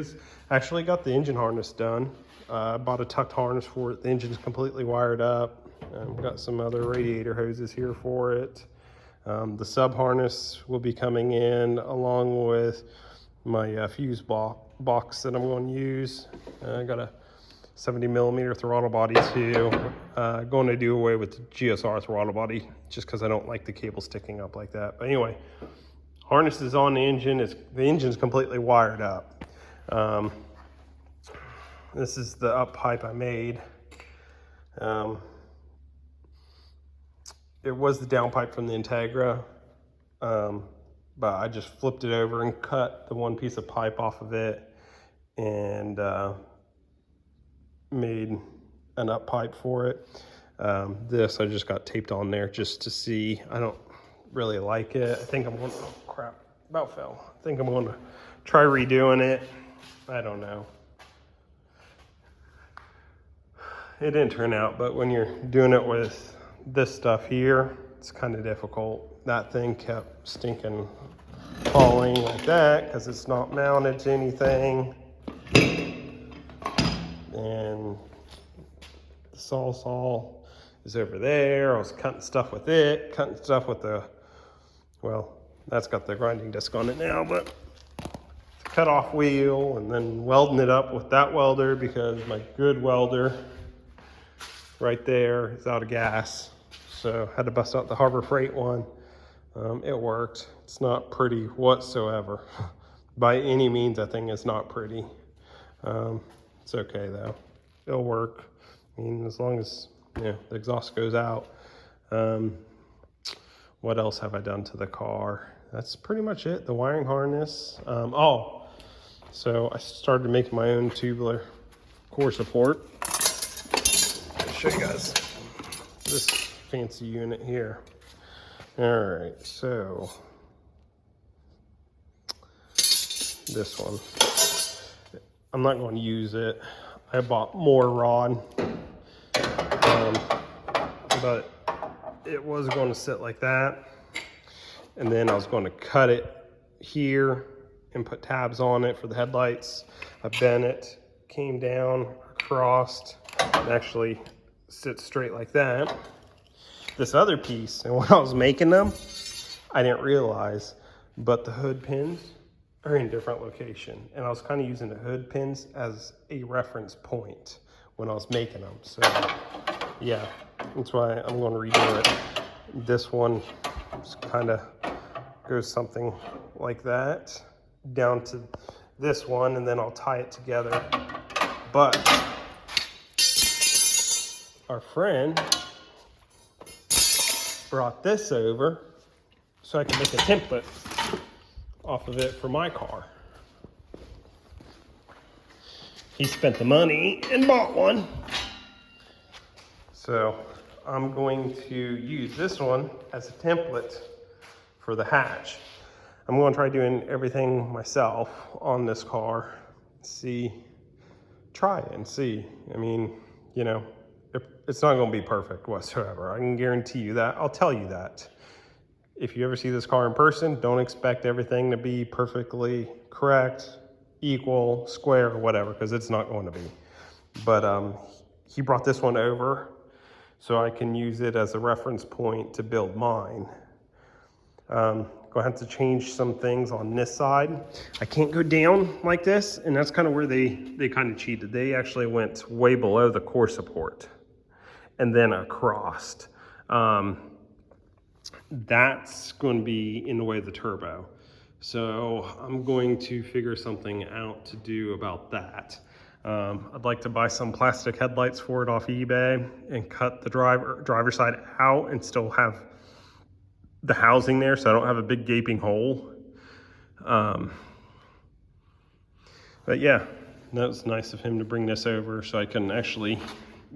hoses. I actually got the engine harness done. I bought a tucked harness for it. The engine's completely wired up. Got some other radiator hoses here for it. The sub harness will be coming in along with my fuse box that I'm going to use. I got a 70mm throttle body too. Going to do away with the GSR throttle body just because I don't like the cable sticking up like that. But anyway, harness is on the engine. The engine's completely wired up. This is the up pipe I made. It was the down pipe from the Integra, but I just flipped it over and cut the one piece of pipe off of it and made an up pipe for it. This I just got taped on there just to see. I don't really like it. I think I'm going to, oh crap, about fell. I think I'm going to try redoing it. I don't know. It didn't turn out, but when you're doing it with this stuff here, it's kind of difficult. That thing kept stinking falling like that because it's not mounted to anything. And the saw is over there. I was cutting stuff with it, cutting stuff with the, well, that's got the grinding disc on it now, but the cut-off wheel, and then welding it up with that welder because my good welder right there is out of gas. So had to bust out the Harbor Freight one. It worked. It's not pretty whatsoever. By any means, that thing is not pretty. It's okay though. It'll work. I mean, as long as the exhaust goes out. What else have I done to the car? That's pretty much it. The wiring harness. So I started making my own tubular core support. I'll show you guys this fancy unit here. All right, so this one, I'm not going to use it. I bought more rod, but it was going to sit like that, and then I was going to cut it here and put tabs on it for the headlights. I bent it, came down, crossed, and actually sits straight like that. This other piece, and when I was making them, I didn't realize, but the hood pins are in different location. And I was kind of using the hood pins as a reference point when I was making them. So yeah, that's why I'm going to redo it. This one just kind of goes something like that down to this one, and then I'll tie it together. But our friend brought this over so I can make a template off of it for my car. He spent the money and bought one. So I'm going to use this one as a template for the hatch. I'm going to try doing everything myself on this car. Try it and see. I mean, it's not going to be perfect whatsoever. I can guarantee you that. I'll tell you that. If you ever see this car in person, don't expect everything to be perfectly correct, equal, square, or whatever, because it's not going to be. But he brought this one over so I can use it as a reference point to build mine. Going to have to change some things on this side. I can't go down like this, and that's kind of where they kind of cheated. They actually went way below the core support and then across. That's going to be in the way of the turbo. So I'm going to figure something out to do about that. I'd like to buy some plastic headlights for it off eBay and cut the driver side out and still have the housing there so I don't have a big gaping hole. But yeah, that was nice of him to bring this over so I can actually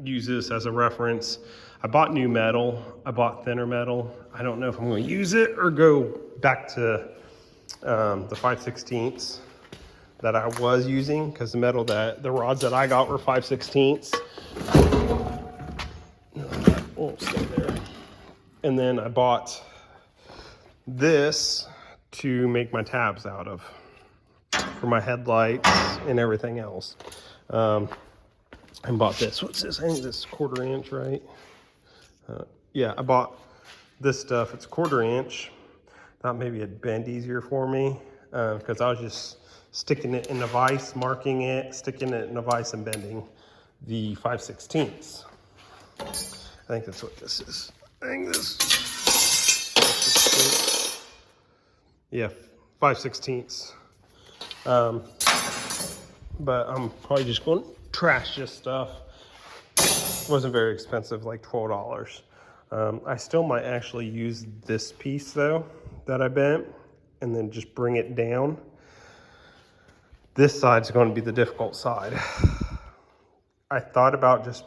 use this as a reference. I bought new metal. I bought thinner metal. I don't know if I'm going to use it or go back to the 5/16 that I was using, because the rods that I got were 5/16. Won't stay there. And then I bought this to make my tabs out of. for my headlights and everything else. I bought this. What's this? I think this is 1/4 inch, right? Yeah, I bought this stuff. It's 1/4 inch. Thought maybe it'd bend easier for me because I was just sticking it in a vise, marking it, sticking it in a vise, and bending the 5/16. I think that's what this is. I think this. 5/16. Yeah, 5/16. But I'm probably just going to trash this stuff. It wasn't very expensive, like $12. I still might actually use this piece though that I bent and then just bring it down. This side's going to be the difficult side. I thought about just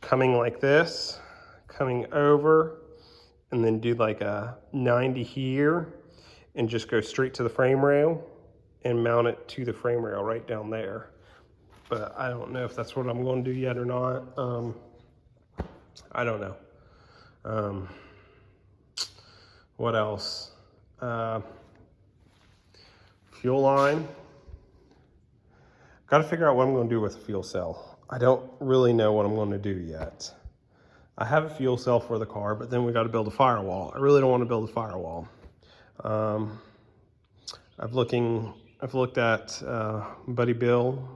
coming like this, coming over, and then do like a 90 here and just go straight to the frame rail and mount it to the frame rail right down there. But I don't know if that's what I'm going to do yet or not. I don't know. What else? Fuel line. Got to figure out what I'm going to do with the fuel cell. I don't really know what I'm going to do yet. I have a fuel cell for the car, but then we got to build a firewall. I really don't want to build a firewall. I've looked at Buddy Bill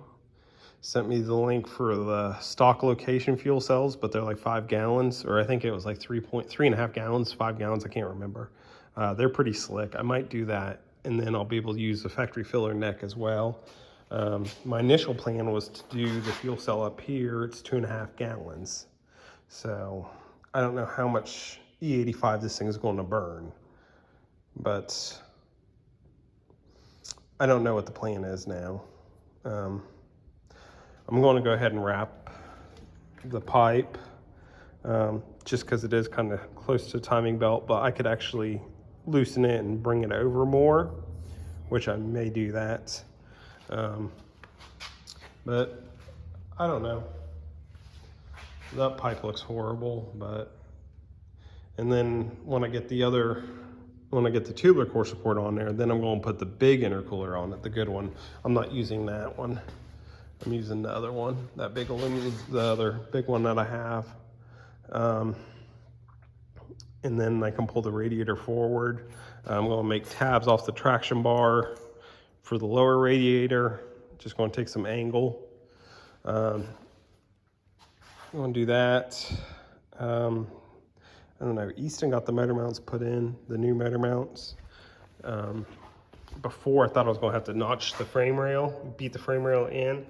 sent me the link for the stock location fuel cells, but they're like 5 gallons, or I think it was like 3.5 gallons, 5 gallons, I can't remember. They're pretty slick. I might do that, and then I'll be able to use the factory filler neck as well. My initial plan was to do the fuel cell up here. It's 2.5 gallons. So I don't know how much E85 this thing is going to burn, but I don't know what the plan is now. I'm going to go ahead and wrap the pipe just because it is kind of close to the timing belt, but I could actually loosen it and bring it over more, which I may do that. But I don't know. That pipe looks horrible, and then when I get the tubular core support on there, then I'm going to put the big intercooler on it, the good one. I'm not using that one. I'm using the other one, that big aluminum, the other big one that I have. And then I can pull the radiator forward. I'm going to make tabs off the traction bar for the lower radiator. Just going to take some angle. I'm going to do that. I don't know, Easton got the motor mounts put in, the new motor mounts. Before I thought I was going to have to notch the frame rail, beat the frame rail in,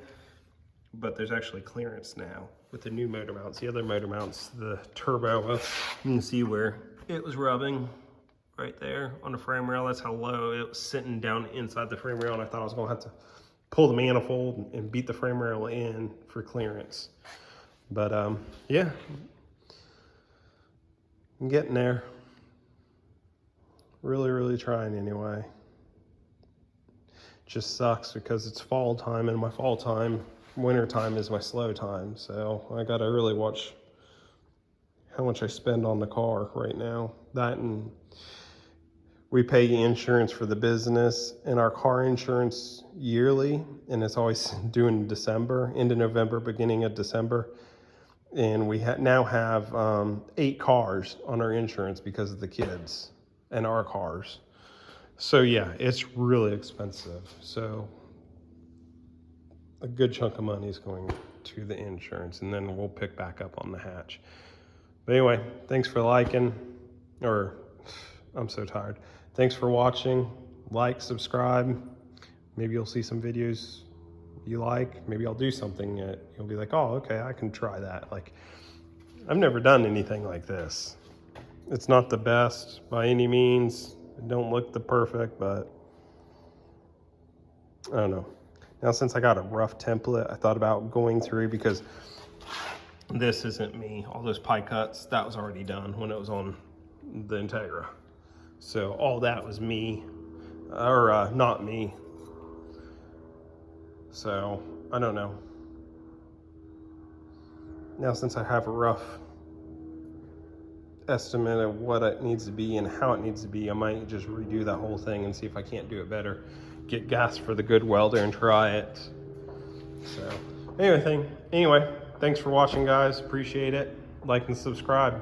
but there's actually clearance now with the new motor mounts. The other motor mounts, the turbo, you can see where it was rubbing right there on the frame rail. That's how low it was sitting down inside the frame rail, and I thought I was going to have to pull the manifold and beat the frame rail in for clearance. But yeah, I'm getting there. Really trying anyway. Just sucks because it's fall time, and my fall time, winter time is my slow time. So I gotta really watch how much I spend on the car right now. That, and we pay insurance for the business and our car insurance yearly, and it's always due in December, end of November, beginning of December. And we now have 8 cars on our insurance because of the kids and our cars. So yeah, it's really expensive. So a good chunk of money is going to the insurance, and then we'll pick back up on the hatch. But anyway, thanks for liking, or I'm so tired. Thanks for watching. Like, subscribe. Maybe you'll see some videos you like. Maybe I'll do something that you'll be like, oh, okay, I can try that. Like, I've never done anything like this. It's not the best by any means. It don't look the perfect, but I don't know. Now, since I got a rough template, I thought about going through, because this isn't me. All those pie cuts, that was already done when it was on the Integra. So all that was me, or not me. So I don't know. Now, since I have a rough estimate of what it needs to be and how it needs to be. I might just redo that whole thing and see if I can't do it better. Get gas for the good welder and try it. So anyway, thanks for watching, guys. Appreciate it. Like and subscribe.